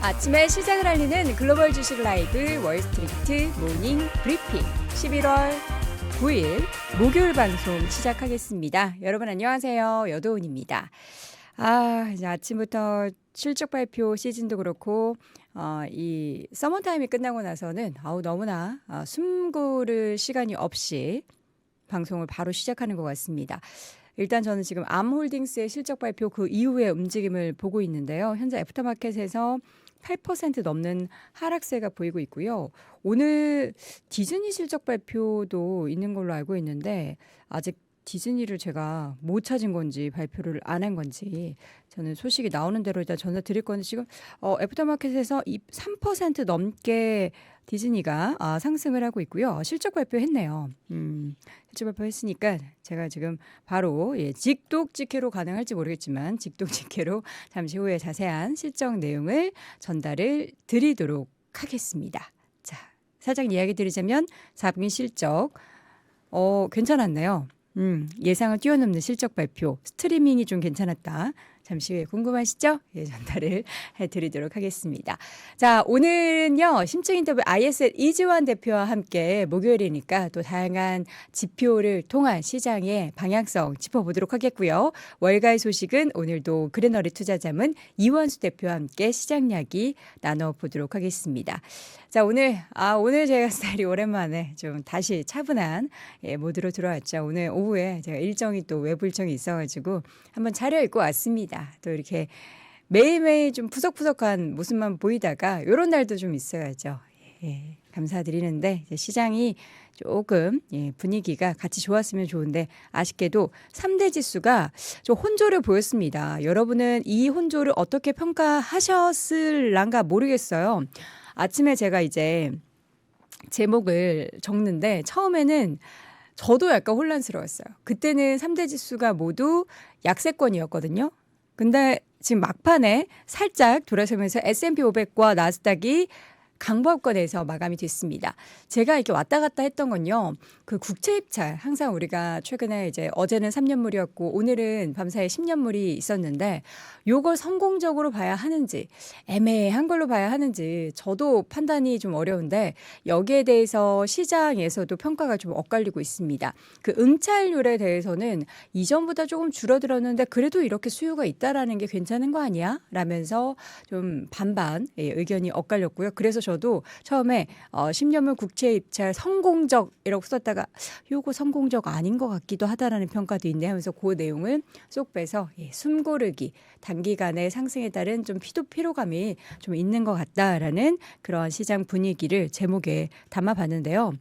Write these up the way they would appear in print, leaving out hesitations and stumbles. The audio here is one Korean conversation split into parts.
아침에 시장을 알리는 글로벌 주식 라이브 월스트리트 모닝 브리핑 11월 9일 목요일 방송 시작하겠습니다. 여러분 안녕하세요. 여도은입니다. 이제 아침부터 실적 발표 시즌도 그렇고 이 서머타임이 끝나고 나서는 너무나 숨 고를 시간이 없이 방송을 바로 시작하는 것 같습니다. 일단 저는 지금 암홀딩스의 실적 발표 그 이후의 움직임을 보고 있는데요. 현재 애프터마켓에서 8% 넘는 하락세가 보이고 있고요. 오늘 디즈니 실적 발표도 있는 걸로 알고 있는데 아직 디즈니를 제가 못 찾은 건지 발표를 안 한 건지 저는 소식이 나오는 대로 일단 전화 드릴 건데 지금 애프터마켓에서 3% 넘게 디즈니가 상승을 하고 있고요. 실적 발표했네요. 실적 발표했으니까 제가 지금 바로 직독직해로 가능할지 모르겠지만 직독직해로 잠시 후에 자세한 실적 내용을 전달을 드리도록 하겠습니다. 자, 살짝 이야기 드리자면 4분기 실적 괜찮았네요. 예상을 뛰어넘는 실적 발표, 스트리밍이 좀 괜찮았다. 잠시 후에 궁금하시죠? 전달을 해드리도록 하겠습니다. 자, 오늘은요, 심층 인터뷰 ISL 이지환 대표와 함께 목요일이니까 또 다양한 지표를 통한 시장의 방향성 짚어보도록 하겠고요. 월가의 소식은 오늘도 그래너리 투자자문 이원수 대표와 함께 시장 이야기 나눠보도록 하겠습니다. 자, 오늘 제가 스타일이 오랜만에 좀 다시 차분한 모드로 들어왔죠. 오늘 오후에 제가 일정이 또 외부 일정이 있어가지고 한번 차려입고 왔습니다. 또 이렇게 매일매일 좀 푸석푸석한 모습만 보이다가 이런 날도 좀 있어야죠. 감사드리는데 이제 시장이 조금 분위기가 같이 좋았으면 좋은데 아쉽게도 3대 지수가 좀 혼조를 보였습니다. 여러분은 이 혼조를 어떻게 평가하셨을란가 모르겠어요. 아침에 제가 이제 제목을 적는데 처음에는 저도 약간 혼란스러웠어요. 그때는 3대 지수가 모두 약세권이었거든요. 근데 지금 막판에 살짝 돌아서면서 S&P 500과 나스닥이 강보합권에서 마감이 됐습니다. 제가 이렇게 왔다 갔다 했던 건요. 그 국채 입찰 항상 우리가 최근에 이제 어제는 3년물이었고 오늘은 밤사이 10년물이 있었는데 요걸 성공적으로 봐야 하는지 애매한 걸로 봐야 하는지 저도 판단이 좀 어려운데 여기에 대해서 시장에서도 평가가 좀 엇갈리고 있습니다. 그 응찰률에 대해서는 이전보다 조금 줄어들었는데 그래도 이렇게 수요가 있다라는 게 괜찮은 거 아니야? 라면서 좀 반반 의견이 엇갈렸고요. 그래서 저도 처음에 10년물 국채 입찰 성공적이라고 썼다가 요거 성공적 아닌 것 같기도 하다라는 평가도 있네 하면서 그 내용을 쏙 빼서 숨 고르기 단기간의 상승에 따른 좀 피로감이 좀 있는 것 같다라는 그런 시장 분위기를 제목에 담아봤는데요.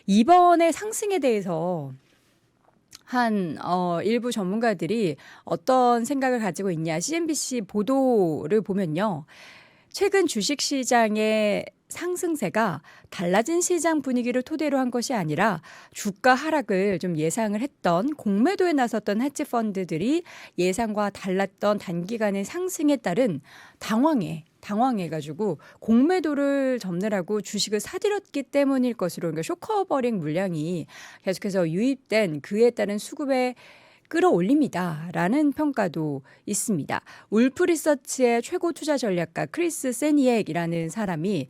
이번에 상승에 대해서 일부 전문가들이 어떤 생각을 가지고 있냐. CNBC 보도를 보면요. 최근 주식시장의 상승세가 달라진 시장 분위기를 토대로 한 것이 아니라 주가 하락을 좀 예상을 했던 공매도에 나섰던 헤지펀드들이 예상과 달랐던 단기간의 상승에 따른 당황해가지고 공매도를 접느라고 주식을 사들였기 때문일 것으로 그러니까 쇼커버링 물량이 계속해서 유입된 그에 따른 수급의 끌어올립니다라는 평가도 있습니다. 울프 리서치의 최고 투자 전략가 크리스 세니액이라는 사람이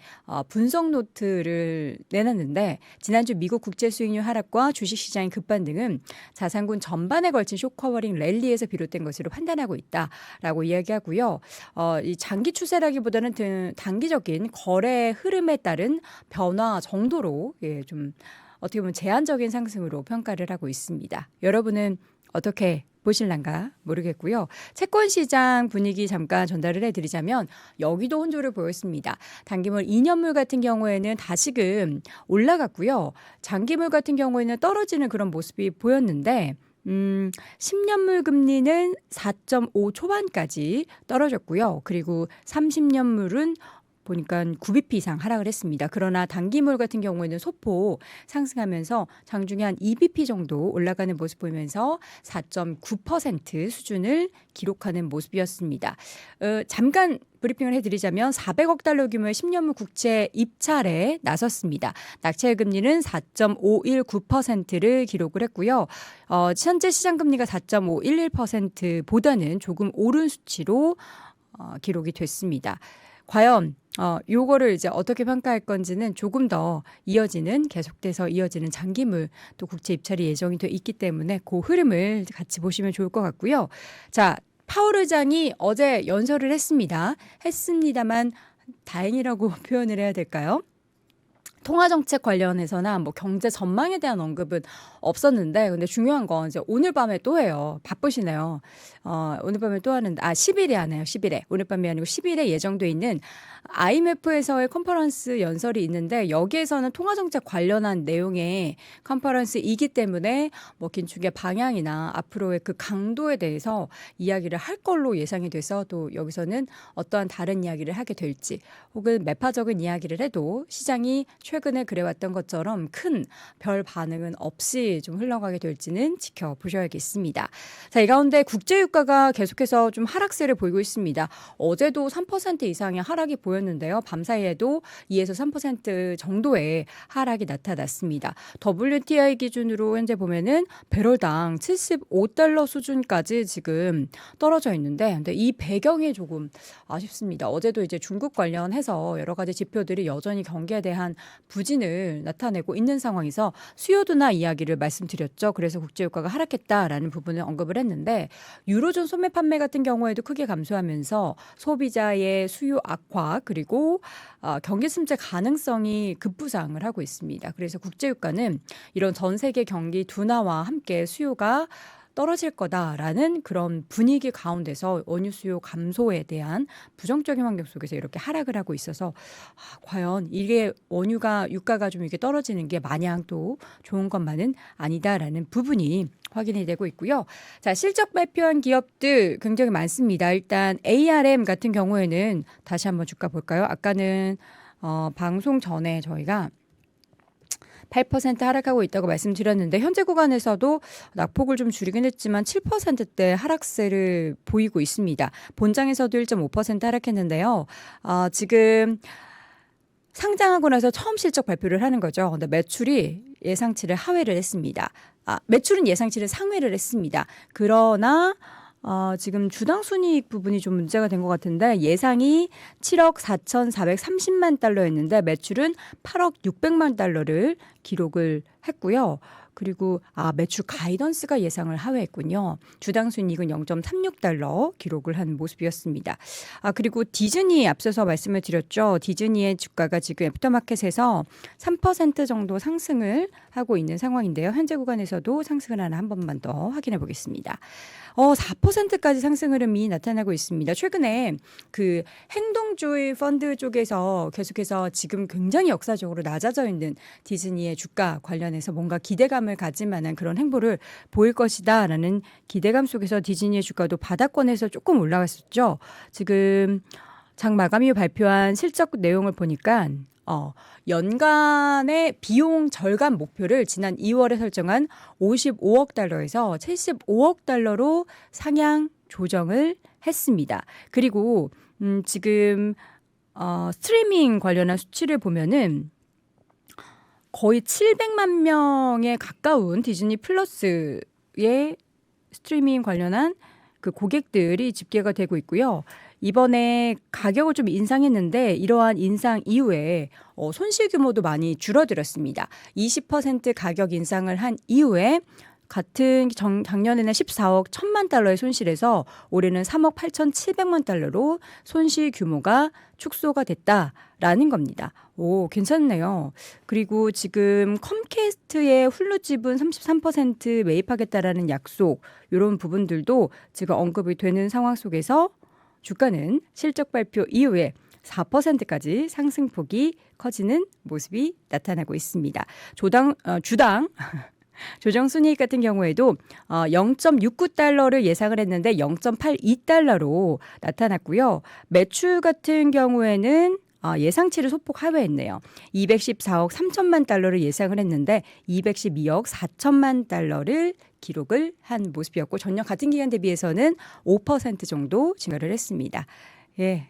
분석 노트를 내놨는데 지난주 미국 국제 수익률 하락과 주식시장의 급반등은 자산군 전반에 걸친 쇼커버링 랠리에서 비롯된 것으로 판단하고 있다라고 이야기하고요. 이 장기 추세라기보다는 단기적인 거래 흐름에 따른 변화 정도로 좀 어떻게 보면 제한적인 상승으로 평가를 하고 있습니다. 여러분은 어떻게 보실란가 모르겠고요. 채권 시장 분위기 잠깐 전달을 해드리자면 여기도 혼조를 보였습니다. 단기물 2년물 같은 경우에는 다시금 올라갔고요. 장기물 같은 경우에는 떨어지는 그런 모습이 보였는데 10년물 금리는 4.5 초반까지 떨어졌고요. 그리고 30년물은 보니까 9bp 이상 하락을 했습니다. 그러나 단기물 같은 경우에는 소폭 상승하면서 장중에 한 2bp 정도 올라가는 모습 보이면서 4.9% 수준을 기록하는 모습이었습니다. 잠깐 브리핑을 해드리자면 400억 달러 규모의 10년물 국채 입찰에 나섰습니다. 낙찰 금리는 4.519%를 기록을 했고요. 현재 시장 금리가 4.511%보다는 조금 오른 수치로 기록이 됐습니다. 과연 요거를 이제 어떻게 평가할 건지는 조금 더 계속돼서 이어지는 장기물 또 국채 입찰이 예정이 돼 있기 때문에 그 흐름을 같이 보시면 좋을 것 같고요. 자, 파월 의장이 어제 연설을 했습니다만 다행이라고 표현을 해야 될까요? 통화정책 관련해서나 뭐 경제 전망에 대한 언급은 없었는데, 근데 중요한 건 이제 오늘 밤에 또 해요. 바쁘시네요. 오늘 밤에 또 하는데, 10일에 하네요. 10일에. 오늘 밤이 아니고 10일에 예정돼 있는 IMF에서의 컨퍼런스 연설이 있는데, 여기에서는 통화정책 관련한 내용의 컨퍼런스이기 때문에 뭐 긴축의 방향이나 앞으로의 그 강도에 대해서 이야기를 할 걸로 예상이 돼서, 또 여기서는 어떠한 다른 이야기를 하게 될지, 혹은 매파적인 이야기를 해도 시장이 최근에 그래왔던 것처럼 큰 별 반응은 없이 좀 흘러가게 될지는 지켜보셔야겠습니다. 자, 이 가운데 국제유가가 계속해서 좀 하락세를 보이고 있습니다. 어제도 3% 이상의 하락이 보였는데요. 밤사이에도 2에서 3% 정도의 하락이 나타났습니다. WTI 기준으로 현재 보면은 배럴당 75달러 수준까지 지금 떨어져 있는데, 근데 이 배경이 조금 아쉽습니다. 어제도 이제 중국 관련해서 여러 가지 지표들이 여전히 경기에 대한 부진을 나타내고 있는 상황에서 수요도나 이야기를 말씀드렸죠. 그래서 국제유가가 하락했다라는 부분을 언급을 했는데, 유로존 소매 판매 같은 경우에도 크게 감소하면서 소비자의 수요 악화, 그리고 경기 침체 가능성이 급부상을 하고 있습니다. 그래서 국제유가는 이런 전 세계 경기 둔화와 함께 수요가 떨어질 거다라는 그런 분위기 가운데서 원유 수요 감소에 대한 부정적인 환경 속에서 이렇게 하락을 하고 있어서, 과연 이게 유가가 좀 이렇게 떨어지는 게 마냥 또 좋은 것만은 아니다라는 부분이 확인이 되고 있고요. 자, 실적 발표한 기업들 굉장히 많습니다. 일단 ARM 같은 경우에는 다시 한번 주가 볼까요? 아까는 방송 전에 저희가 8% 하락하고 있다고 말씀드렸는데, 현재 구간에서도 낙폭을 좀 줄이긴 했지만 7%대 하락세를 보이고 있습니다. 본장에서도 1.5% 하락했는데요. 지금 상장하고 나서 처음 실적 발표를 하는 거죠. 근데 매출이 예상치를 하회를 했습니다. 매출은 예상치를 상회를 했습니다. 그러나 지금 주당 순이익 부분이 좀 문제가 된 것 같은데, 예상이 7억 4,430만 달러였는데 매출은 8억 600만 달러를 기록을 했고요. 그리고 매출 가이던스가 예상을 하회했군요. 주당 순이익은 0.36달러 기록을 한 모습이었습니다. 그리고 디즈니 앞서서 말씀을 드렸죠. 디즈니의 주가가 지금 애프터마켓에서 3% 정도 상승을 하고 있는 상황인데요. 현재 구간에서도 상승을 하나 한 번만 더 확인해 보겠습니다. 4%까지 상승 흐름이 나타나고 있습니다. 최근에 그 행동주의 펀드 쪽에서 계속해서 지금 굉장히 역사적으로 낮아져 있는 디즈니의 주가 관련해서 뭔가 기대감을 가질 만한 그런 행보를 보일 것이다라는 기대감 속에서 디즈니의 주가도 바닥권에서 조금 올라갔었죠. 지금 장 마감 이후 발표한 실적 내용을 보니까 연간의 비용 절감 목표를 지난 2월에 설정한 55억 달러에서 75억 달러로 상향 조정을 했습니다. 그리고 지금 스트리밍 관련한 수치를 보면은 거의 700만 명에 가까운 디즈니 플러스의 스트리밍 관련한 그 고객들이 집계가 되고 있고요. 이번에 가격을 좀 인상했는데, 이러한 인상 이후에 손실 규모도 많이 줄어들었습니다. 20% 가격 인상을 한 이후에 같은 작년에는 14억 1천만 달러의 손실에서 올해는 3억 8,700만 달러로 손실 규모가 축소가 됐다라는 겁니다. 괜찮네요. 그리고 지금 컴캐스트의 훌루 지분 33% 매입하겠다라는 약속, 이런 부분들도 지금 언급이 되는 상황 속에서 주가는 실적 발표 이후에 4%까지 상승폭이 커지는 모습이 나타나고 있습니다. 주당 조정 순이익 같은 경우에도 0.69달러를 예상을 했는데 0.82달러로 나타났고요. 매출 같은 경우에는 예상치를 소폭 하회했네요. 214억 3천만 달러를 예상을 했는데 212억 4천만 달러를 기록을 한 모습이었고, 전년 같은 기간 대비해서는 5% 정도 증가를 했습니다.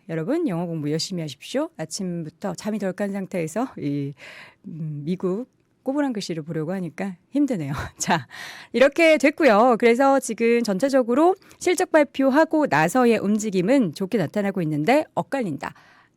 여러분 영어 공부 열심히 하십시오. 아침부터 잠이 덜 깐 상태에서 미국 꼬부랑 글씨를 보려고 하니까 힘드네요. 자, 이렇게 됐고요. 그래서 지금 전체적으로 실적 발표하고 나서의 움직임은 좋게 나타나고 있는데 엇갈린다.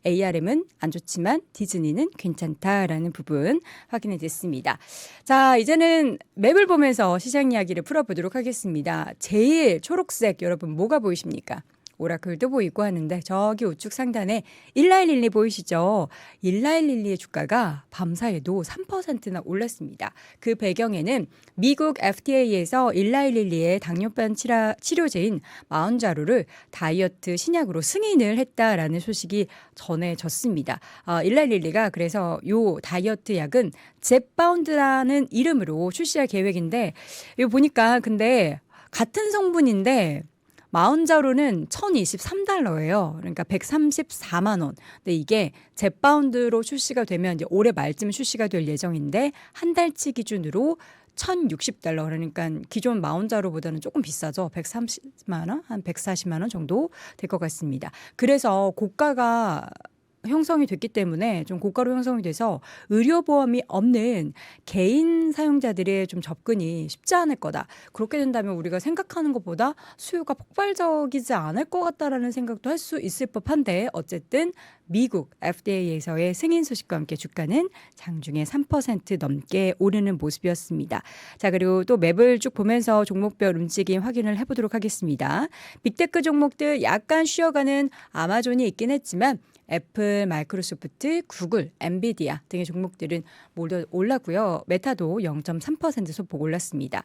ARM은 안 좋지만 디즈니는 괜찮다라는 부분 확인이 됐습니다. 자, 이제는 맵을 보면서 시장 이야기를 풀어보도록 하겠습니다. 제일 초록색 여러분 뭐가 보이십니까? 오라클도 보이고 하는데 저기 우측 상단에 1112 보이시죠? 1112의 주가가 밤사이에도 3%나 올랐습니다. 그 배경에는 미국 FDA에서 1112의 당뇨병 치료제인 마운자로를 다이어트 신약으로 승인을 했다라는 소식이 전해졌습니다. 1112가 그래서 요 다이어트 약은 젯바운드라는 이름으로 출시할 계획인데 이거 보니까 근데 같은 성분인데 마운자로는 $1,023예요. 그러니까 134만 원. 근데 이게 젯바운드로 출시가 되면 이제 올해 말쯤 출시가 될 예정인데 한 달치 기준으로 $1,060. 그러니까 기존 마운자로보다는 조금 비싸죠. 130만 원, 한 140만 원 정도 될 것 같습니다. 그래서 고가가 형성이 됐기 때문에 좀 고가로 형성이 돼서 의료보험이 없는 개인 사용자들의 좀 접근이 쉽지 않을 거다. 그렇게 된다면 우리가 생각하는 것보다 수요가 폭발적이지 않을 것 같다라는 생각도 할 수 있을 법한데 어쨌든 미국 FDA에서의 승인 소식과 함께 주가는 장중에 3% 넘게 오르는 모습이었습니다. 자, 그리고 또 맵을 쭉 보면서 종목별 움직임 확인을 해보도록 하겠습니다. 빅테크 종목들 약간 쉬어가는 아마존이 있긴 했지만 애플, 마이크로소프트, 구글, 엔비디아 등의 종목들은 모두 올랐고요. 메타도 0.3% 소폭 올랐습니다.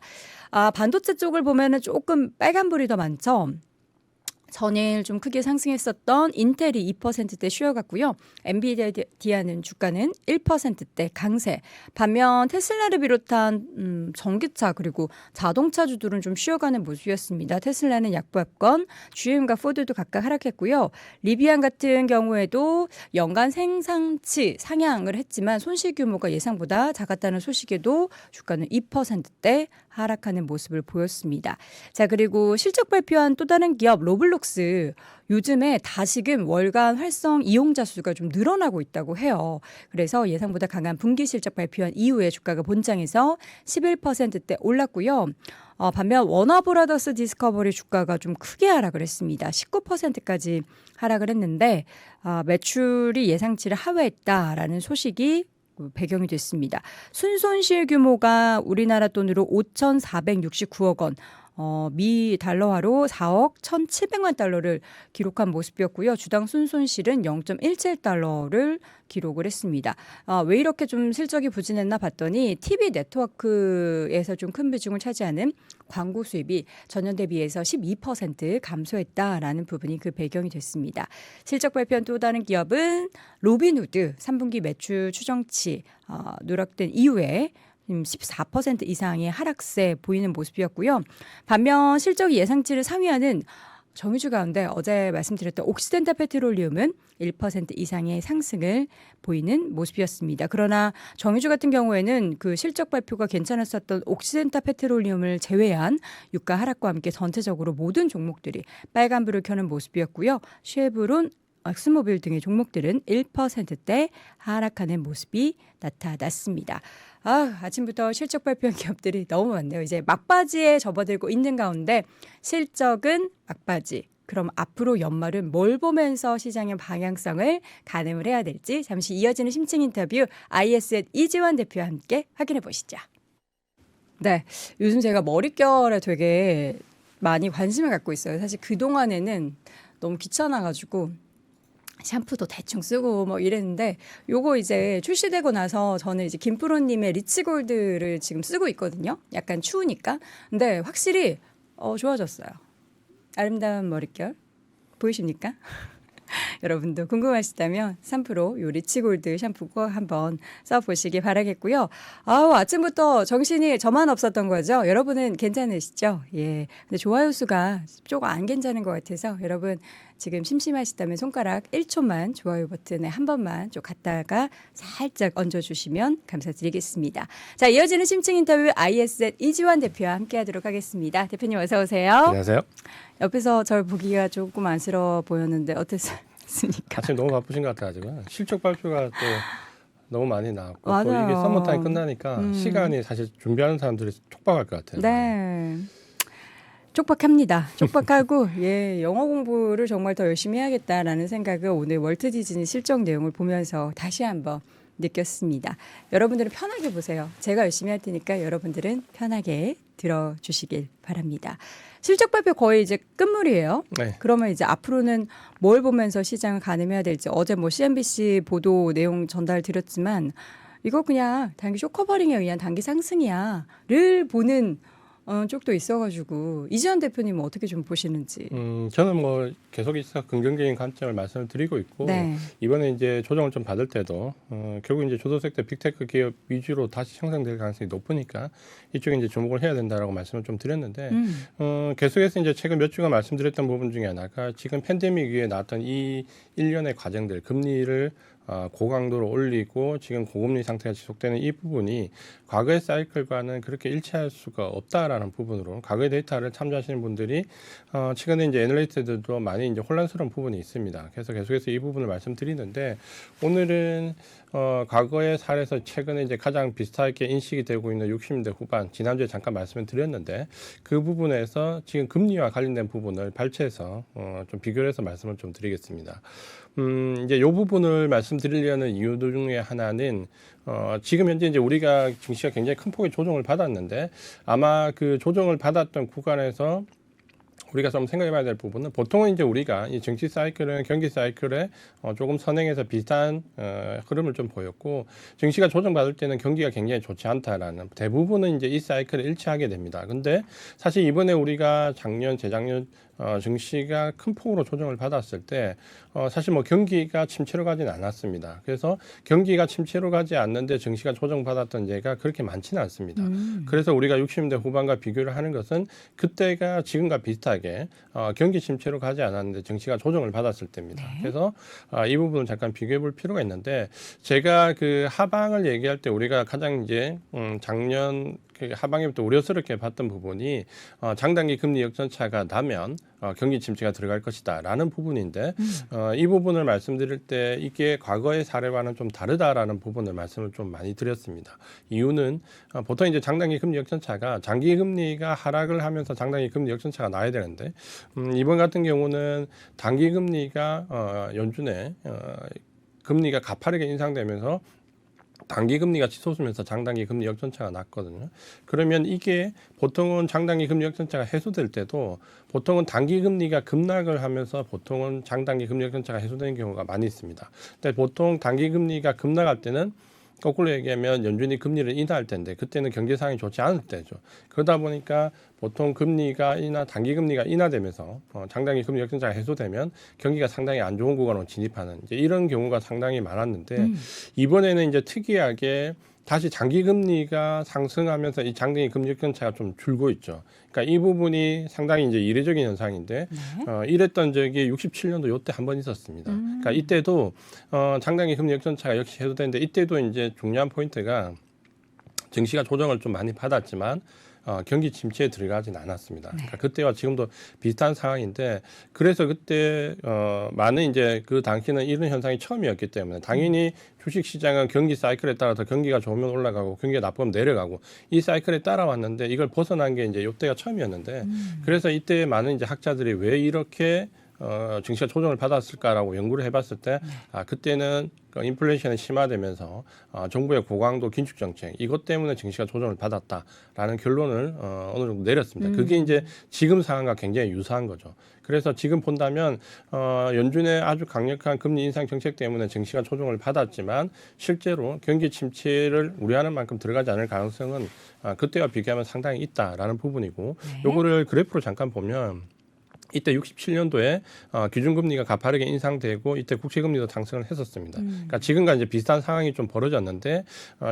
반도체 쪽을 보면은 조금 빨간불이 더 많죠. 전일 좀 크게 상승했었던 인텔이 2%대 쉬어갔고요. 엔비디아는 주가는 1%대 강세. 반면 테슬라를 비롯한 전기차 그리고 자동차주들은 좀 쉬어가는 모습이었습니다. 테슬라는 약보합권, GM과 포드도 각각 하락했고요. 리비안 같은 경우에도 연간 생산치 상향을 했지만 손실 규모가 예상보다 작았다는 소식에도 주가는 2%대 하락하는 모습을 보였습니다. 자, 그리고 실적 발표한 또 다른 기업 로블록스 요즘에 다시금 월간 활성 이용자 수가 좀 늘어나고 있다고 해요. 그래서 예상보다 강한 분기 실적 발표한 이후에 주가가 본장에서 11%대 올랐고요. 반면 워너브라더스 디스커버리 주가가 좀 크게 하락을 했습니다. 19%까지 하락을 했는데 매출이 예상치를 하회했다라는 소식이 배경이 됐습니다. 순손실 규모가 우리나라 돈으로 5,469억 원, 미 달러화로 4억 1,700만 달러를 기록한 모습이었고요. 주당 순손실은 0.17달러를 기록을 했습니다. 왜 이렇게 좀 실적이 부진했나 봤더니 TV 네트워크에서 좀 큰 비중을 차지하는 광고 수입이 전년 대비해서 12% 감소했다라는 부분이 그 배경이 됐습니다. 실적 발표한 또 다른 기업은 로빈후드 3분기 매출 추정치 누락된 이후에 14% 이상의 하락세 보이는 모습이었고요. 반면 실적이 예상치를 상회하는 정유주 가운데 어제 말씀드렸던 옥시덴탈 페트롤리움은 1% 이상의 상승을 보이는 모습이었습니다. 그러나 정유주 같은 경우에는 그 실적 발표가 괜찮았었던 옥시덴탈 페트롤리움을 제외한 유가 하락과 함께 전체적으로 모든 종목들이 빨간불을 켜는 모습이었고요. 쉐브론, 엑스모빌 등의 종목들은 1%대 하락하는 모습이 나타났습니다. 아침부터 실적 발표한 기업들이 너무 많네요. 이제 막바지에 접어들고 있는 가운데 실적은 막바지. 그럼 앞으로 연말은 뭘 보면서 시장의 방향성을 가늠을 해야 될지 잠시 이어지는 심층 인터뷰 IS의 이지환 대표와 함께 확인해 보시죠. 네, 요즘 제가 머릿결에 되게 많이 관심을 갖고 있어요. 사실 그동안에는 너무 귀찮아가지고 샴푸도 대충 쓰고 뭐 이랬는데 요거 이제 출시되고 나서 저는 이제 김프로님의 리치골드를 지금 쓰고 있거든요. 약간 추우니까. 근데 확실히 좋아졌어요. 아름다운 머릿결 보이십니까? 여러분도 궁금하시다면 3프로 요 리치골드 샴푸 한번 써보시기 바라겠고요. 아침부터 정신이 저만 없었던 거죠. 여러분은 괜찮으시죠? 예. 근데 좋아요 수가 조금 안 괜찮은 것 같아서 여러분 지금 심심하시다면 손가락 1초만 좋아요 버튼에 한 번만 좀 갔다가 살짝 얹어주시면 감사드리겠습니다. 자, 이어지는 심층 인터뷰 IS의 이지환 대표와 함께하도록 하겠습니다. 대표님 어서 오세요. 안녕하세요. 옆에서 절 보기가 조금 안쓰러워 보였는데 어땠습니까? 아침 너무 바쁘신 것 같아가지고 실적 발표가 또 너무 많이 나왔고 또 맞아요. 이게 서머타임 끝나니까 시간이 사실 준비하는 사람들이 촉박할 것 같아요. 네. 쪽박합니다. 쪽박하고 예, 영어 공부를 정말 더 열심히 해야겠다라는 생각을 오늘 월트 디즈니 실적 내용을 보면서 다시 한번 느꼈습니다. 여러분들은 편하게 보세요. 제가 열심히 할 테니까 여러분들은 편하게 들어주시길 바랍니다. 실적 발표 거의 이제 끝물이에요. 네. 그러면 이제 앞으로는 뭘 보면서 시장을 가늠해야 될지 어제 뭐 CNBC 보도 내용 전달 드렸지만 이거 그냥 단기 쇼커버링에 의한 단기 상승이야를 보는 쪽도 있어가지고 이지현 대표님은 어떻게 좀 보시는지. 저는 뭐 계속 있어 긍정적인 관점을 말씀을 드리고 있고 네. 이번에 이제 조정을 좀 받을 때도 결국 이제 주도섹터 빅테크 기업 위주로 다시 형성될 가능성이 높으니까 이쪽에 이제 주목을 해야 된다라고 말씀을 좀 드렸는데 계속해서 이제 최근 몇 주간 말씀드렸던 부분 중에 하나가 지금 팬데믹 이후에 나왔던 이 일련의 과정들 금리를 고강도로 올리고 지금 고금리 상태가 지속되는 이 부분이 과거의 사이클과는 그렇게 일치할 수가 없다라는 부분으로 과거의 데이터를 참조하시는 분들이 최근에 이제 애널리스트들도 많이 이제 혼란스러운 부분이 있습니다. 그래서 계속해서 이 부분을 말씀드리는데 오늘은 과거의 사례에서 최근에 이제 가장 비슷하게 인식이 되고 있는 60년대 후반 지난주에 잠깐 말씀을 드렸는데 그 부분에서 지금 금리와 관련된 부분을 발췌해서 좀 비교를 해서 말씀을 좀 드리겠습니다. 이제 이 부분을 말씀드리려는 이유 중에 하나는 지금 현재 이제 우리가 증시가 굉장히 큰 폭의 조정을 받았는데 아마 그 조정을 받았던 구간에서 우리가 좀 생각해봐야 될 부분은 보통은 이제 우리가 이 정치 사이클은 경기 사이클에 조금 선행해서 비슷한 흐름을 좀 보였고 증시가 조정받을 때는 경기가 굉장히 좋지 않다라는 대부분은 이제 이 사이클에 일치하게 됩니다. 근데 사실 이번에 우리가 작년, 재작년 증시가 큰 폭으로 조정을 받았을 때 사실 뭐 경기가 침체로 가지는 않았습니다. 그래서 경기가 침체로 가지 않는데 증시가 조정받았던 예가 그렇게 많지는 않습니다. 그래서 우리가 60년대 후반과 비교를 하는 것은 그때가 지금과 비슷하게 경기 침체로 가지 않았는데 증시가 조정을 받았을 때입니다. 네. 그래서 이 부분을 잠깐 비교해 볼 필요가 있는데 제가 그 하방을 얘기할 때 우리가 가장 이제 작년 그 하방에부터 우려스럽게 봤던 부분이 장단기 금리 역전차가 나면 경기 침체가 들어갈 것이다라는 부분인데 이 부분을 말씀드릴 때 이게 과거의 사례와는 좀 다르다라는 부분을 말씀을 좀 많이 드렸습니다. 이유는 보통 이제 장단기 금리 역전차가 장기 금리가 하락을 하면서 장단기 금리 역전차가 나야 되는데 이번 같은 경우는 단기 금리가 연준에 금리가 가파르게 인상되면서 단기 금리가 치솟으면서 장단기 금리 역전차가 났거든요. 그러면 이게 보통은 장단기 금리 역전차가 해소될 때도 보통은 단기 금리가 급락을 하면서 보통은 장단기 금리 역전차가 해소되는 경우가 많이 있습니다. 근데 보통 단기 금리가 급락할 때는 거꾸로 얘기하면 연준이 금리를 인하할 때인데 그때는 경제 상황이 좋지 않을 때죠. 그러다 보니까 보통 금리가 단기 금리가 인하되면서 장단기 금리 역전차가 해소되면 경기가 상당히 안 좋은 구간으로 진입하는 이제 이런 경우가 상당히 많았는데 이번에는 이제 특이하게 다시 장기 금리가 상승하면서 이 장단기 금리 역전차가 좀 줄고 있죠. 그러니까 이 부분이 상당히 이제 이례적인 현상인데 이랬던 적이 67년도 요때 한 번 있었습니다. 그러니까 이때도 장단기 금리 역전차가 역시 해소되는데 이때도 이제 중요한 포인트가 증시가 조정을 좀 많이 받았지만 경기 침체에 들어가지는 않았습니다. 그러니까 그때와 지금도 비슷한 상황인데 그래서 그때 많은 이제 그 당시는 이런 현상이 처음이었기 때문에 당연히 주식 시장은 경기 사이클에 따라서 경기가 좋으면 올라가고 경기가 나쁘면 내려가고 이 사이클에 따라왔는데 이걸 벗어난 게 이제 이때가 처음이었는데 그래서 이때 많은 이제 학자들이 왜 이렇게 증시가 조정을 받았을까라고 연구를 해봤을 때 그때는 인플레이션이 심화되면서 정부의 고강도 긴축 정책 이것 때문에 증시가 조정을 받았다라는 결론을 어느 정도 내렸습니다. 그게 이제 지금 상황과 굉장히 유사한 거죠. 그래서 지금 본다면 연준의 아주 강력한 금리 인상 정책 때문에 증시가 조정을 받았지만 실제로 경기 침체를 우려하는 만큼 들어가지 않을 가능성은 그때와 비교하면 상당히 있다라는 부분이고 요거를 그래프로 잠깐 보면 이때 67년도에 기준금리가 가파르게 인상되고 이때 국채금리도 상승을 했었습니다. 그러니까 지금과 이제 비슷한 상황이 좀 벌어졌는데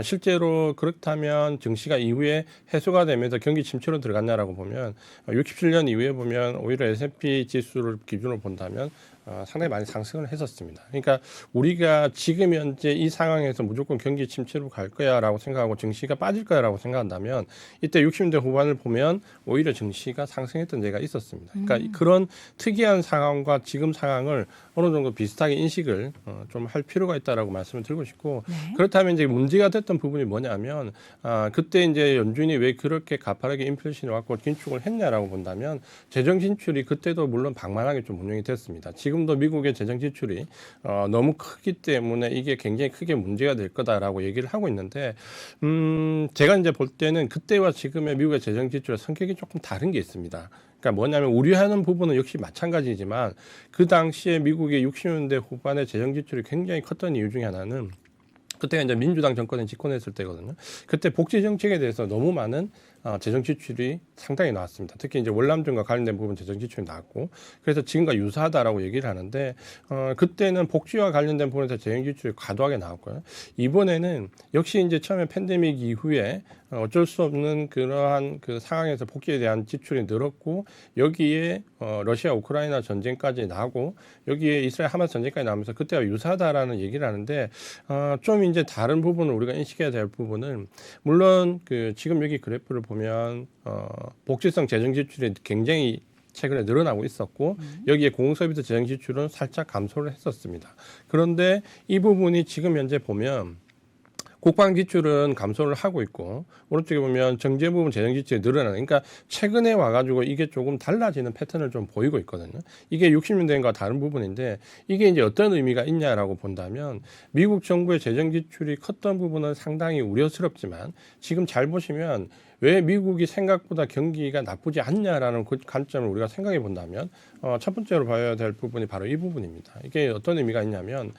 실제로 그렇다면 증시가 이후에 해소가 되면서 경기 침체로 들어갔냐라고 보면 67년 이후에 보면 오히려 S&P 지수를 기준으로 본다면 상당히 많이 상승을 했었습니다. 그러니까 우리가 지금 현재 이 상황에서 무조건 경기 침체로 갈 거야라고 생각하고 증시가 빠질 거야라고 생각한다면 이때 60대 후반을 보면 오히려 증시가 상승했던 예가 있었습니다. 그러니까 그런 특이한 상황과 지금 상황을 어느 정도 비슷하게 인식을 좀 할 필요가 있다라고 말씀을 드리고 싶고 네. 그렇다면 이제 문제가 됐던 부분이 뭐냐면 그때 이제 연준이 왜 그렇게 가파르게 인플레이션이 왔고 긴축을 했냐라고 본다면 재정 진출이 그때도 물론 방만하게 좀 운영이 됐습니다. 지금도 미국의 재정 지출이 너무 크기 때문에 이게 굉장히 크게 문제가 될 거다라고 얘기를 하고 있는데 제가 이제 볼 때는 그때와 지금의 미국의 재정 지출의 성격이 조금 다른 게 있습니다. 그러니까 뭐냐면 우려하는 부분은 역시 마찬가지지만 그 당시에 미국의 60년대 후반에 재정 지출이 굉장히 컸던 이유 중에 하나는 그때가 이제 민주당 정권이 집권했을 때거든요. 그때 복지 정책에 대해서 너무 많은 재정 지출이 상당히 나왔습니다. 특히 이제 월남전과 관련된 부분 재정 지출이 나왔고, 그래서 지금과 유사하다라고 얘기를 하는데 그때는 복지와 관련된 부분에서 재정 지출이 과도하게 나왔고요. 이번에는 역시 이제 처음에 팬데믹 이후에 어쩔 수 없는 그러한 그 상황에서 복지에 대한 지출이 늘었고 여기에 러시아 우크라이나 전쟁까지 나고 여기에 이스라엘 하마스 전쟁까지 나오면서 그때와 유사하다라는 얘기를 하는데 좀 이제 다른 부분을 우리가 인식해야 될 부분은 물론 그 지금 여기 그래프를 보면 복지성 재정 지출이 굉장히 최근에 늘어나고 있었고 여기에 공공서비스 재정 지출은 살짝 감소를 했었습니다. 그런데 이 부분이 지금 현재 보면 국방 지출은 감소를 하고 있고 오른쪽에 보면 정제 부분 재정 지출이 늘어나는 그러니까 최근에 와가지고 이게 조금 달라지는 패턴을 좀 보이고 있거든요. 이게 60년대과 다른 부분인데 이게 이제 어떤 의미가 있냐라고 본다면 미국 정부의 재정 지출이 컸던 부분은 상당히 우려스럽지만 지금 잘 보시면 왜 미국이 생각보다 경기가 나쁘지 않냐라는 그 관점을 우리가 생각해 본다면 첫 번째로 봐야 될 부분이 바로 이 부분입니다. 이게 어떤 의미가 있냐면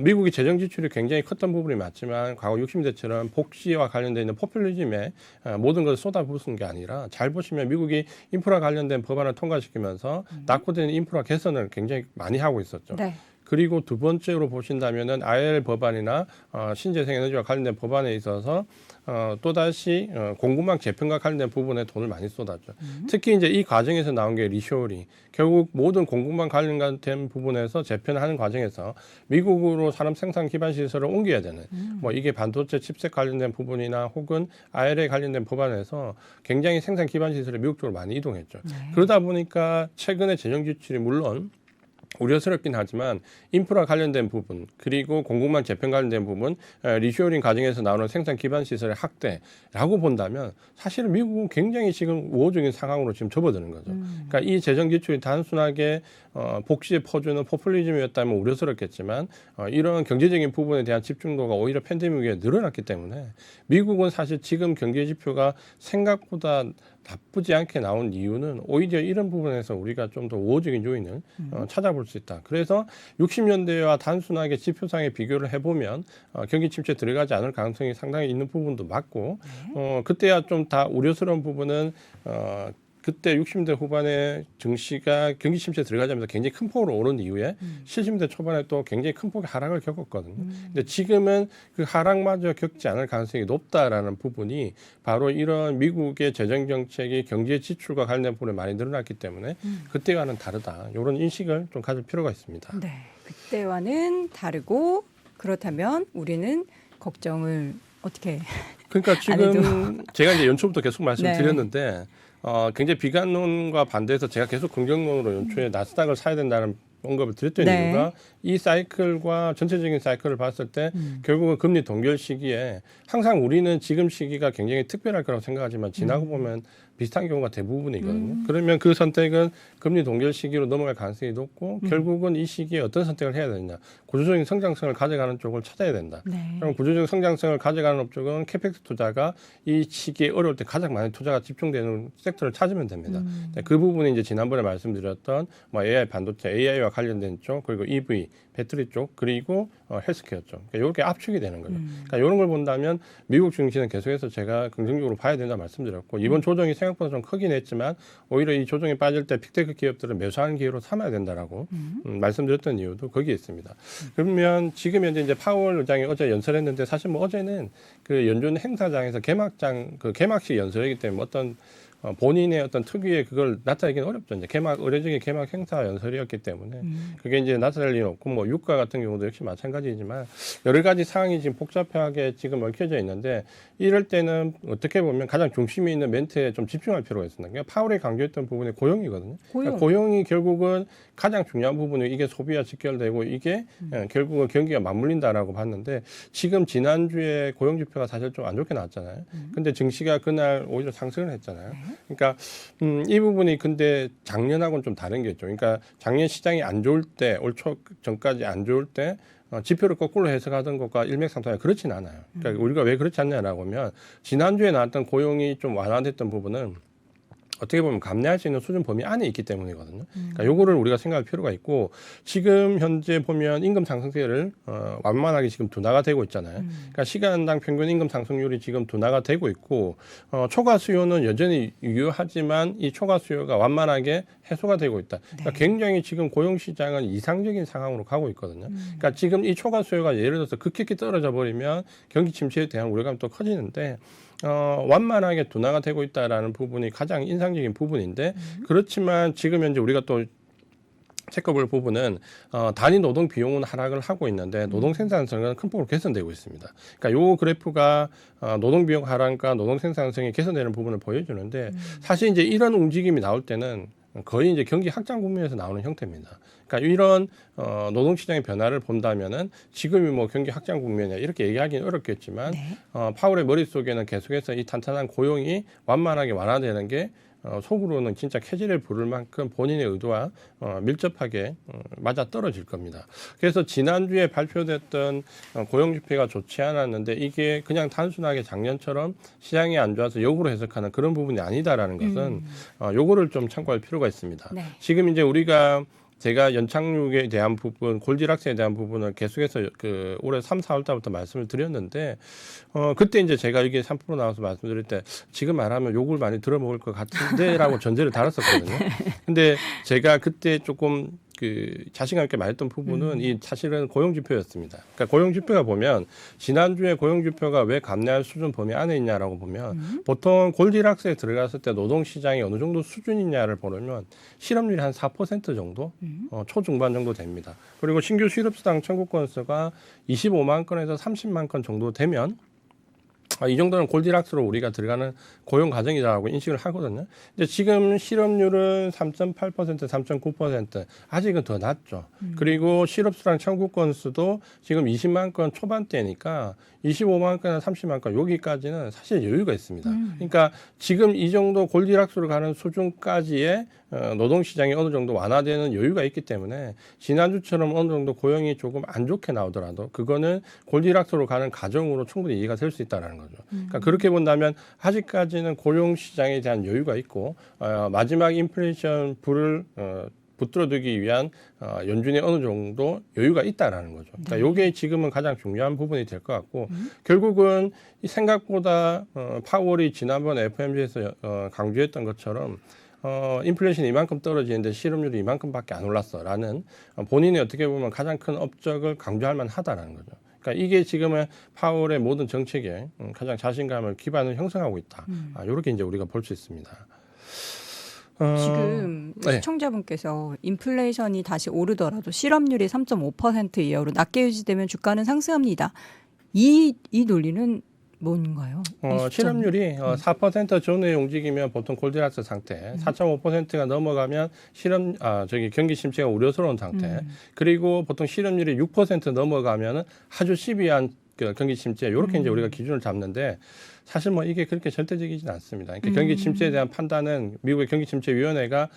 미국이 재정 지출이 굉장히 컸던 부분이 맞지만 과거 60년대처럼 복지와 관련되어 있는 포퓰리즘에 모든 것을 쏟아부은 게 아니라 잘 보시면 미국이 인프라 관련된 법안을 통과시키면서 낙후된 인프라 개선을 굉장히 많이 하고 있었죠. 네. 그리고 두 번째로 보신다면은 IRL 법안이나 신재생 에너지와 관련된 법안에 있어서 또다시 공급망 재편과 관련된 부분에 돈을 많이 쏟았죠. 특히 이제 이 과정에서 나온 게 리쇼어링. 결국 모든 공급망 관련된 부분에서 재편하는 과정에서 미국으로 산업 생산 기반 시설을 옮겨야 되는 뭐 이게 반도체 칩셋 관련된 부분이나 혹은 IRA 관련된 법안에서 굉장히 생산 기반 시설이 미국 쪽으로 많이 이동했죠. 네. 그러다 보니까 최근에 재정 지출이 물론 우려스럽긴 하지만 인프라 관련된 부분 그리고 공급망 재편 관련된 부분 리쇼어링 과정에서 나오는 생산 기반 시설의 확대라고 본다면 사실은 미국은 굉장히 지금 우호적인 상황으로 지금 접어드는 거죠. 그러니까 이 재정 지출이 단순하게 복지에 퍼주는 포퓰리즘이었다면 우려스럽겠지만 이런 경제적인 부분에 대한 집중도가 오히려 팬데믹에 늘어났기 때문에 미국은 사실 지금 경제 지표가 생각보다 나쁘지 않게 나온 이유는 오히려 이런 부분에서 우리가 좀 더 우호적인 요인을 찾아볼 수 있다. 그래서 60년대와 단순하게 지표상에 비교를 해보면 경기 침체 들어가지 않을 가능성이 상당히 있는 부분도 맞고 그때야 좀 다 우려스러운 부분은 그때 60년대 후반에 증시가 경기 침체에 들어가자면서 굉장히 큰 폭으로 오른 이후에 70년대 초반에 또 굉장히 큰 폭의 하락을 겪었거든요. 근데 지금은 그 하락마저 겪지 않을 가능성이 높다라는 부분이 바로 이런 미국의 재정 정책이 경제 지출과 관련된 부분에 많이 늘어났기 때문에 그때와는 다르다. 이런 인식을 좀 가질 필요가 있습니다. 네. 그때와는 다르고 그렇다면 우리는 걱정을 어떻게 그러니까 지금 제가 이제 연초부터 계속 말씀드렸는데 네. 굉장히 비관론과 반대해서 제가 계속 긍정론으로 연초에 나스닥을 사야 된다는 언급을 드렸던 네. 이유가 이 사이클과 전체적인 사이클을 봤을 때 결국은 금리 동결 시기에 항상 우리는 지금 시기가 굉장히 특별할 거라고 생각하지만 지나고 보면 비슷한 경우가 대부분이거든요. 그러면 그 선택은 금리 동결 시기로 넘어갈 가능성이 높고 결국은 이 시기에 어떤 선택을 해야 되느냐. 구조적인 성장성을 가져가는 쪽을 찾아야 된다. 네. 그럼 구조적인 성장성을 가져가는 쪽은 캐펙스 투자가 이 시기에 어려울 때 가장 많이 투자가 집중되는 섹터를 찾으면 됩니다. 그 부분이 이제 지난번에 말씀드렸던 뭐 AI 반도체, AI와 관련된 쪽, 그리고 EV, 배터리 쪽, 그리고 헬스케어 쪽. 그러니까 이렇게 압축이 되는 거죠. 그러니까 이런 걸 본다면 미국 증시는 계속해서 제가 긍정적으로 봐야 된다 말씀드렸고 이번 조정이 생각보다 좀 크긴 했지만 오히려 이 조정이 빠질 때 빅테크 기업들은 매수하는 기회로 삼아야 된다라고 말씀드렸던 이유도 거기에 있습니다. 그러면 지금 현재 이제 파월 의장이 어제 연설했는데 사실 뭐 어제는 그 연준 행사장에서 개막식 연설이기 때문에 어떤 본인의 어떤 특유의 그걸 나타내기는 어렵죠. 이제 의례적인 개막 행사 연설이었기 때문에 그게 이제 나타낼 리는 없고 뭐 유가 같은 경우도 역시 마찬가지지만 여러 가지 상황이 지금 복잡하게 지금 얽혀져 있는데 이럴 때는 어떻게 보면 가장 중심이 있는 멘트에 좀 집중할 필요가 있습니다. 그러니까 파월이 강조했던 부분이 고용이거든요. 그러니까 고용이 결국은 가장 중요한 부분이 이게 소비와 직결되고 이게 결국은 경기가 맞물린다라고 봤는데 지금 지난주에 고용 지표가 사실 좀 안 좋게 나왔잖아요. 근데 증시가 그날 오히려 상승을 했잖아요. 그러니까 이 부분이 근데 작년하고는 좀 다른 게 있죠. 그러니까 작년 시장이 안 좋을 때 올 초 전까지 안 좋을 때 지표를 거꾸로 해석하던 것과 일맥상통하게 그렇진 않아요. 그러니까 우리가 왜 그렇지 않냐라고 하면 지난주에 나왔던 고용이 좀 완화됐던 부분은 어떻게 보면 감내할 수 있는 수준 범위 안에 있기 때문이거든요. 그러니까 요거를 우리가 생각할 필요가 있고 지금 현재 보면 임금 상승세를 완만하게 지금 둔화가 되고 있잖아요. 그러니까 시간당 평균 임금 상승률이 지금 둔화가 되고 있고 초과 수요는 여전히 유효하지만 이 초과 수요가 완만하게 해소가 되고 있다. 그러니까 굉장히 지금 고용 시장은 이상적인 상황으로 가고 있거든요. 그러니까 지금 이 초과 수요가 예를 들어서 급격히 떨어져 버리면 경기 침체에 대한 우려감이 또 커지는데 완만하게 둔화가 되고 있다라는 부분이 가장 인상적인 부분인데 그렇지만 지금 현재 우리가 또 체크볼 부분은 단위 노동 비용은 하락을 하고 있는데 노동 생산성은 큰 폭으로 개선되고 있습니다. 그러니까 요 그래프가 노동 비용 하락과 노동 생산성이 개선되는 부분을 보여주는데 사실 이제 이런 움직임이 나올 때는 거의 이제 경기 확장 국면에서 나오는 형태입니다. 그러니까 이런 노동시장의 변화를 본다면은 지금이 뭐 경기 확장 국면이야 이렇게 얘기하기는 어렵겠지만 파월의 머릿속에는 계속해서 이 탄탄한 고용이 완만하게 완화되는 게 속으로는 진짜 캐지를 부를 만큼 본인의 의도와 밀접하게 맞아 떨어질 겁니다. 그래서 지난주에 발표됐던 고용지표가 좋지 않았는데 이게 그냥 단순하게 작년처럼 시장이 안 좋아서 역으로 해석하는 그런 부분이 아니다라는 것은 요거를 좀 참고할 필요가 있습니다. 네. 지금 이제 제가 연착륙에 대한 부분, 골디락스에 대한 부분을 계속해서 그 올해 3, 4월 달부터 말씀을 드렸는데 그때 이제 제가 이게 3% 나와서 말씀드릴 때 지금 말하면 욕을 많이 들어먹을 것 같은데라고 전제를 달았었거든요. 근데 제가 그때 조금 그 자신감 있게 말했던 부분은 이 사실은 고용지표였습니다. 그러니까 고용지표가 보면 지난주에 고용지표가 왜 감내할 수준 범위 안에 있냐라고 보면 보통 골디락스에 들어갔을 때 노동시장이 어느 정도 수준이냐를 보려면 실업률이 한 4% 정도 초중반 정도 됩니다. 그리고 신규 실업수당 청구 건수가 25만 건에서 30만 건 정도 되면 이 정도는 골디락스로 우리가 들어가는 고용 과정이라고 인식을 하거든요. 근데 지금 실업률은 3.8%, 3.9% 아직은 더 낮죠. 그리고 실업수당 청구 건수도 지금 20만 건 초반대니까 25만 건이나 30만 건 여기까지는 사실 여유가 있습니다. 그러니까 지금 이 정도 골디락스로 가는 수준까지의 노동시장이 어느 정도 완화되는 여유가 있기 때문에 지난주처럼 어느 정도 고용이 조금 안 좋게 나오더라도 그거는 골디락스로 가는 과정으로 충분히 이해가 될 수 있다는 거죠. 그러니까 그렇게 본다면 아직까지는 고용시장에 대한 여유가 있고 마지막 인플레이션 불을 붙들어두기 위한 연준의 어느 정도 여유가 있다라는 거죠. 그러니까 이게 지금은 가장 중요한 부분이 될 것 같고 결국은 생각보다 파월이 지난번 FOMC에서 강조했던 것처럼 인플레이션이 이만큼 떨어지는데 실업률이 이만큼밖에 안 올랐어라는 본인이 어떻게 보면 가장 큰 업적을 강조할 만하다라는 거죠. 그러니까 이게 지금은 파월의 모든 정책에 가장 자신감을 기반을 형성하고 있다. 이렇게 이제 우리가 볼 수 있습니다. 지금 네. 시청자분께서 인플레이션이 다시 오르더라도 실업률이 3.5% 이하로 낮게 유지되면 주가는 상승합니다. 이 논리는 뭔가요? 실업률이 4% 전후에 움직이면 보통 골디락스 상태, 4.5%가 넘어가면 경기 침체가 우려스러운 상태, 그리고 보통 실업률이 6% 넘어가면은 아주 시비한 경기 침체 이렇게 이제 우리가 기준을 잡는데 사실 뭐 이게 그렇게 절대적이지는 않습니다. 그러니까 경기 침체에 대한 판단은 미국의 경기 침체 위원회가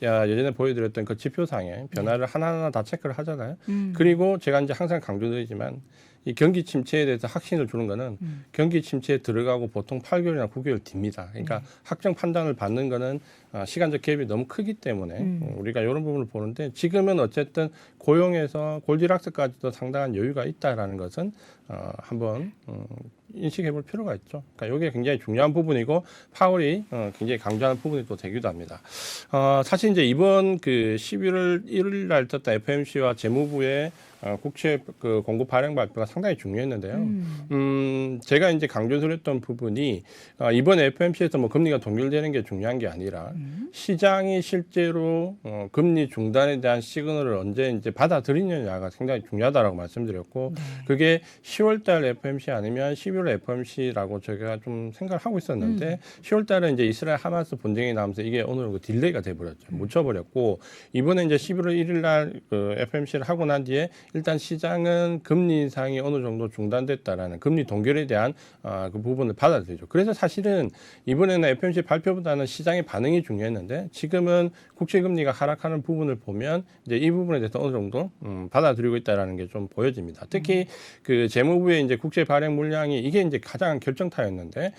예전에 보여드렸던 그 지표상의 변화를 하나하나 다 체크를 하잖아요. 그리고 제가 이제 항상 강조드리지만 이 경기 침체에 대해서 확신을 주는 거는 경기 침체에 들어가고 보통 8개월이나 9개월 뒤입니다. 그러니까 확정 판단을 받는 거는 시간적 갭이 너무 크기 때문에 우리가 이런 부분을 보는데 지금은 어쨌든 고용에서 골디락스까지도 상당한 여유가 있다라는 것은 한번 인식해 볼 필요가 있죠. 그러니까 이게 굉장히 중요한 부분이고 파월이 굉장히 강조하는 부분이 또 되기도 합니다. 사실 이제 이번 그 11월 1일 날 떴던 FOMC와 재무부의 국채 그 공급 발행 발표가 상당히 중요했는데요. 제가 이제 강조드렸던 부분이 이번 FOMC에서 뭐 금리가 동결되는 게 중요한 게 아니라 시장이 실제로 금리 중단에 대한 시그널을 언제 이제 받아들이느냐가 상당히 중요하다라고 말씀드렸고 네. 그게 10월달 FOMC 아니면 11월 FOMC라고 제가 좀 생각을 하고 있었는데 10월달에 이제 이스라엘 하마스 분쟁이 나면서 이게 오늘 그 딜레이가 돼버렸죠. 묻혀버렸고 이번에 이제 11월 1일날 그 FOMC를 하고 난 뒤에 일단 시장은 금리 인상이 어느 정도 중단됐다라는 금리 동결에 대한 그 부분을 받아들이죠. 그래서 사실은 이번에는 FOMC 발표보다는 시장의 반응이 중요했는데 지금은 국채 금리가 하락하는 부분을 보면 이제 이 부분에 대해서 어느 정도 받아들이고 있다라는 게 좀 보여집니다. 특히 그 재무부의 이제 국채 발행 물량이 이게 이제 가장 결정타였는데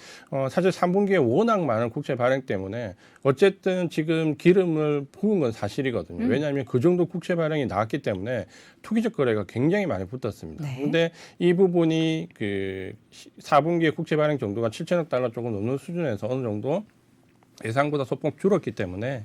사실 3분기에 워낙 많은 국채 발행 때문에 어쨌든 지금 기름을 부은 건 사실이거든요. 왜냐하면 그 정도 국채 발행이 나왔기 때문에 투기적 거래가 굉장히 많이 붙었습니다. 그런데 네. 이 부분이 그 4분기에 국채 발행 정도가 7천억 달러 조금 넘는 수준에서 어느 정도 예상보다 소폭 줄었기 때문에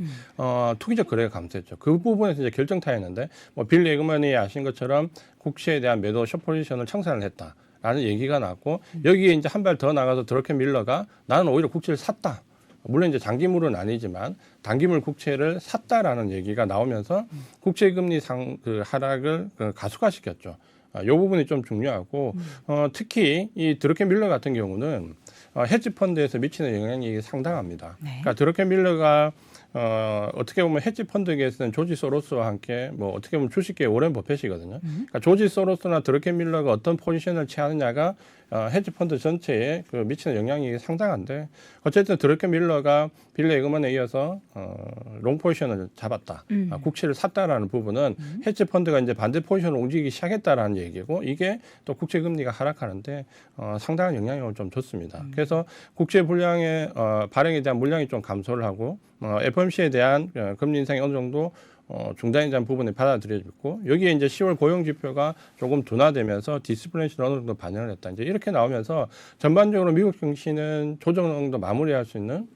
투기적 거래가 감소했죠. 그 부분에서 이제 결정타였는데 뭐 빌 레그먼이 아신 것처럼 국채에 대한 매도 숏 포지션을 청산을 했다. 라는 얘기가 나왔고 여기에 이제 한 발 더 나가서 드러켄 밀러가 나는 오히려 국채를 샀다. 물론 이제 장기물은 아니지만 단기물 국채를 샀다라는 얘기가 나오면서 국채 금리 그 하락을 가속화시켰죠. 이 부분이 좀 중요하고 특히 이 드러켄 밀러 같은 경우는 헤지 펀드에서 미치는 영향이 상당합니다. 네. 그러니까 드러켄 밀러가 어떻게 보면 헤지 펀드계에서는 조지 소로스와 함께 뭐 어떻게 보면 주식계의 오랜 버핏이거든요. 그러니까 조지 소로스나 드러켄 밀러가 어떤 포지션을 취하느냐가 헤지 펀드 전체에 그 미치는 영향이 상당한데 어쨌든 드러켄 밀러가 빌 레그먼에 이어서 롱 포지션을 잡았다. 국채를 샀다라는 부분은 헤지 펀드가 이제 반대 포지션을 움직이기 시작했다라는 얘기고 이게 또 국채 금리가 하락하는데 상당한 영향력을 좀 줬습니다. 그래서 국채 물량의 발행에 대한 물량이 좀 감소를 하고 FOMC에 대한 금리 인상이 어느 정도 중단에 대한 부분을 받아들여졌고 여기에 이제 10월 고용 지표가 조금 둔화되면서 디스플레이션을 어느 정도 반영을 했다. 이제 이렇게 나오면서 전반적으로 미국 증시는 조정 정도 마무리할 수 있는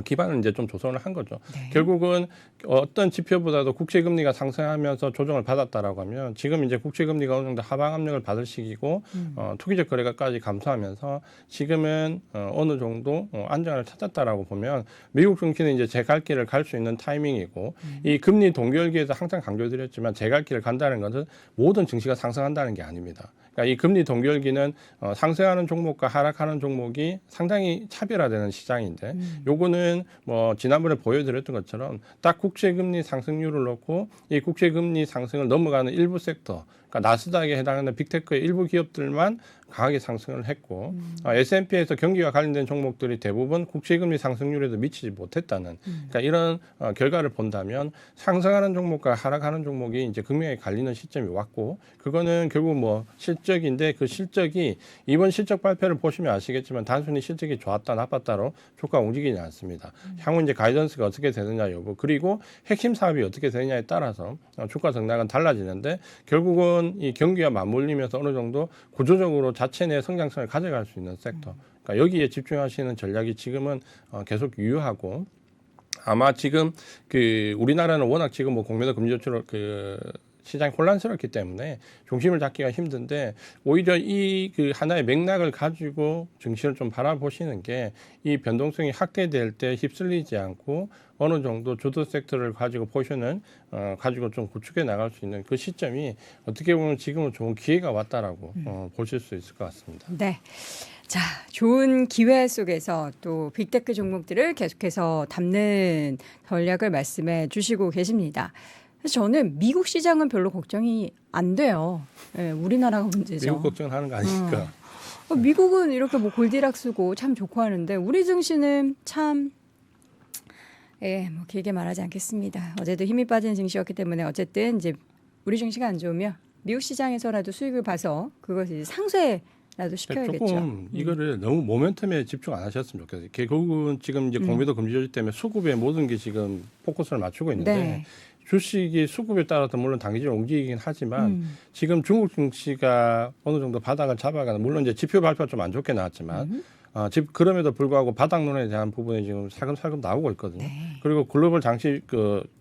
기반을 이제 좀 조성을 한 거죠. 네. 결국은 어떤 지표보다도 국채 금리가 상승하면서 조정을 받았다라고 하면 지금 이제 국채 금리가 어느 정도 하방 압력을 받을 시기고 투기적 거래가까지 감소하면서 지금은 어느 정도 안정을 찾았다라고 보면 미국 증시는 이제 제 갈 길을 갈 수 있는 타이밍이고 이 금리 동결기에서 항상 강조드렸지만 제 갈 길을 간다는 것은 모든 증시가 상승한다는 게 아닙니다. 그러니까 이 금리 동결기는 상승하는 종목과 하락하는 종목이 상당히 차별화되는 시장인데 요거는 뭐 지난번에 보여드렸던 것처럼 딱 국채금리 상승률을 놓고 이 국채금리 상승을 넘어가는 일부 섹터 그러니까 나스닥에 해당하는 빅테크의 일부 기업들만 강하게 상승을 했고 S&P에서 경기와 관련된 종목들이 대부분 국채금리 상승률에도 미치지 못했다는 그러니까 이런 결과를 본다면 상승하는 종목과 하락하는 종목이 이제 극명하게 갈리는 시점이 왔고 그거는 결국 뭐 실적인데 그 실적이 이번 실적 발표를 보시면 아시겠지만 단순히 실적이 좋았다 나빴다로 주가가 움직이지 않습니다. 향후 이제 가이던스가 어떻게 되느냐 여부 그리고 핵심 사업이 어떻게 되느냐에 따라서 주가 등락은 달라지는데 결국은 이 경기와 맞물리면서 어느 정도 구조적으로 자체 내 성장성을 가져갈 수 있는 섹터. 그러니까 여기에 집중하시는 전략이 지금은 계속 유효하고 아마 지금 그 우리나라는 워낙 지금 뭐 공매도 금지 조치로 그 시장이 혼란스럽기 때문에 중심을 잡기가 힘든데 오히려 이 그 하나의 맥락을 가지고 증시를 좀 바라보시는 게 이 변동성이 확대될 때 휩쓸리지 않고 어느 정도 주도 섹터를 가지고 포지션을 가지고 좀 구축해 나갈 수 있는 그 시점이 어떻게 보면 지금은 좋은 기회가 왔다라고 보실 수 있을 것 같습니다. 네. 자, 좋은 기회 속에서 또 빅테크 종목들을 계속해서 담는 전략을 말씀해 주시고 계십니다. 사실 저는 미국 시장은 별로 걱정이 안 돼요. 네, 우리나라가 문제죠. 미국 걱정하는 거 아니니까. 미국은 이렇게 뭐 골디락스고 참 좋고 하는데 우리 증시는 참 뭐 길게 말하지 않겠습니다. 어제도 힘이 빠진 증시였기 때문에 어쨌든 이제 우리 증시가 안 좋으면 미국 시장에서라도 수익을 봐서 그것을 상쇄라도 시켜야겠죠. 조금 이거를 너무 모멘텀에 집중 안 하셨으면 좋겠어요. 결국은 지금 이제 공매도 금지 조치 때문에 수급에 모든 게 지금 포커스를 맞추고 있는데 네. 주식이 수급에 따라서 물론 단기적으로 움직이긴 하지만 지금 중국 증시가 어느 정도 바닥을 잡아가는 물론 이제 지표 발표가 좀 안 좋게 나왔지만 그럼에도 불구하고 바닥론에 대한 부분이 지금 살금살금 나오고 있거든요. 네. 그리고 글로벌 장시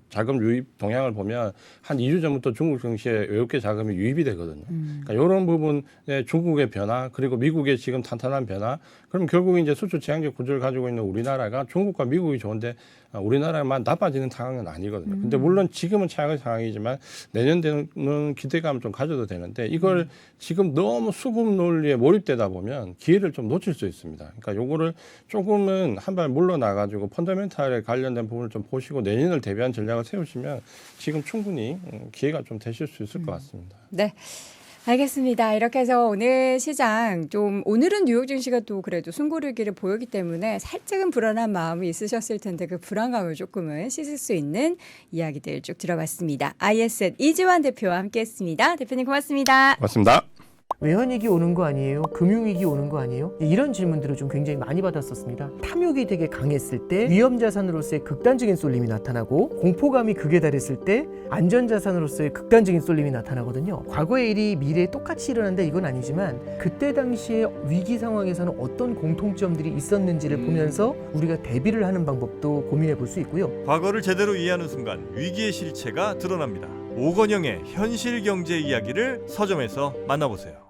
자금 유입 동향을 보면 한 2주 전부터 중국 증시에 외국계 자금이 유입이 되거든요. 그러니까 이런 부분에 중국의 변화 그리고 미국의 지금 탄탄한 변화 그럼 결국 이제 수출 제한적 구조를 가지고 있는 우리나라가 중국과 미국이 좋은데 우리나라만 나빠지는 상황은 아니거든요. 근데 물론 지금은 최악의 상황이지만 내년 되는 기대감을 좀 가져도 되는데 이걸 지금 너무 수급 논리에 몰입되다 보면 기회를 좀 놓칠 수 있습니다. 그러니까 요거를 조금은 한 발 물러나가지고 펀더멘탈에 관련된 부분을 좀 보시고 내년을 대비한 전략을 세우시면 지금 충분히 기회가 좀 되실 수 있을 것 같습니다. 네. 알겠습니다. 이렇게 해서 오늘 시장 오늘은 뉴욕 증시가 또 그래도 숨고르기를 보였기 때문에 살짝은 불안한 마음이 있으셨을 텐데 그 불안감을 조금은 씻을 수 있는 이야기들 쭉 들어봤습니다. ISN 이지환 대표와 함께했습니다. 대표님 고맙습니다. 고맙습니다. 외환위기 오는 거 아니에요? 금융위기 오는 거 아니에요? 이런 질문들을 좀 굉장히 많이 받았었습니다. 탐욕이 되게 강했을 때 위험자산으로서의 극단적인 쏠림이 나타나고 공포감이 극에 달했을 때 안전자산으로서의 극단적인 쏠림이 나타나거든요. 과거의 일이 미래에 똑같이 일어난다 이건 아니지만 그때 당시에 위기 상황에서는 어떤 공통점들이 있었는지를 보면서 우리가 대비를 하는 방법도 고민해 볼 수 있고요. 과거를 제대로 이해하는 순간 위기의 실체가 드러납니다. 오건영의 현실 경제 이야기를 서점에서 만나보세요.